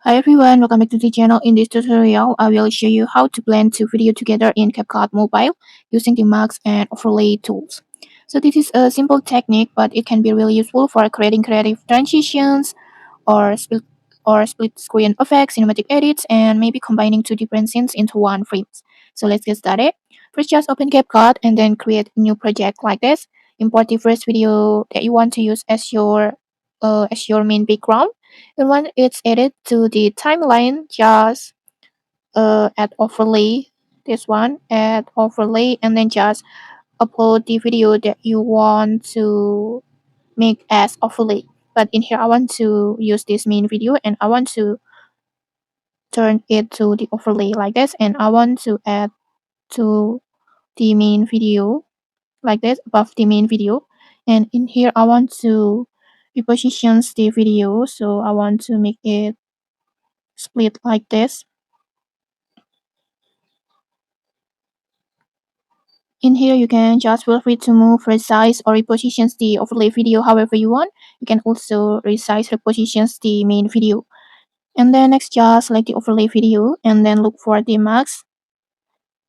Hi everyone, welcome back to the channel. In this tutorial, I will show you how to blend two videos together in CapCut Mobile using the mask and overlay tools. So this is a simple technique, but it can be really useful for creating creative transitions or split screen effects, cinematic edits, and maybe combining two different scenes into one frame. So let's get started. First, just open CapCut and then create a new project like this. Import the first video that you want to use as your main background. And when it's added to the timeline, just add overlay. This one, add overlay, and then just upload the video that you want to make as overlay. But in here, I want to use this main video and I want to turn it to the overlay like this, and I want to add to the main video like this above the main video. And in here, I want to reposition the video, so I want to make it split like this. In here, you can just feel free to move, resize, or reposition the overlay video however you want. You can also resize, reposition the main video. And then next, just select the overlay video and then look for the mask.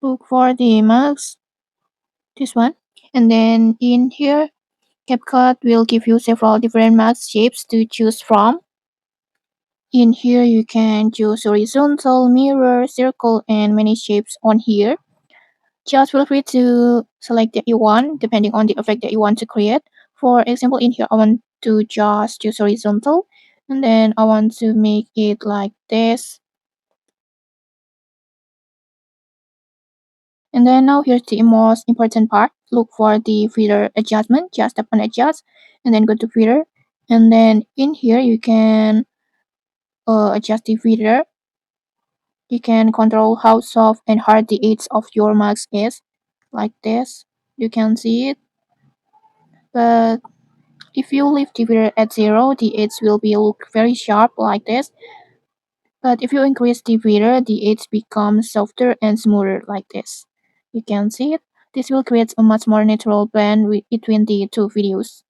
Look for the mask, this one. And then in here, CapCut will give you several different mask shapes to choose from. In here, you can choose horizontal, mirror, circle, and many shapes on here. Just feel free to select that you want depending on the effect that you want to create. For example, in here, I want to just choose horizontal, and then I want to make it like this. And then now here's the most important part. Look for the filter adjustment. Just tap on adjust and then go to filter. And then in here, you can adjust the filter. You can control how soft and hard the edge of your mask is, like this. You can see it. But if you leave the filter at 0, the edge will be look very sharp like this. But if you increase the filter, the edge becomes softer and smoother like this. You can see it. This will create a much more natural blend between the two videos.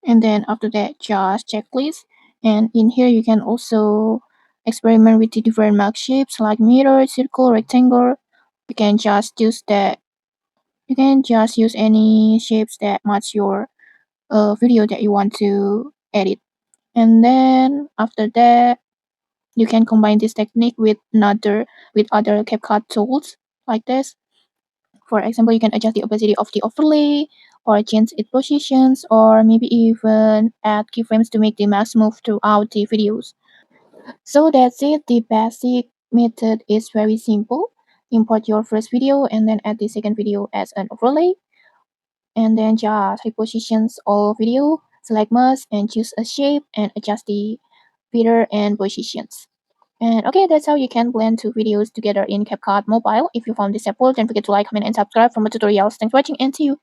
And then after that, just checklist. And in here, you can also experiment with the different mark shapes like mirror, circle, rectangle. You can just use that. You can just use any shapes that match your video that you want to edit. And then after that, you can combine this technique with other CapCut tools like this. For example, you can adjust the opacity of the overlay or change its positions or maybe even add keyframes to make the mask move throughout the videos. So that's it. The basic method is very simple. Import your first video and then add the second video as an overlay. And then just repositions all video, select mask and choose a shape and adjust the filter and positions. And okay, that's how you can blend two videos together in CapCut Mobile. If you found this helpful, don't forget to like, comment, and subscribe for more tutorials. Thanks for watching and see you.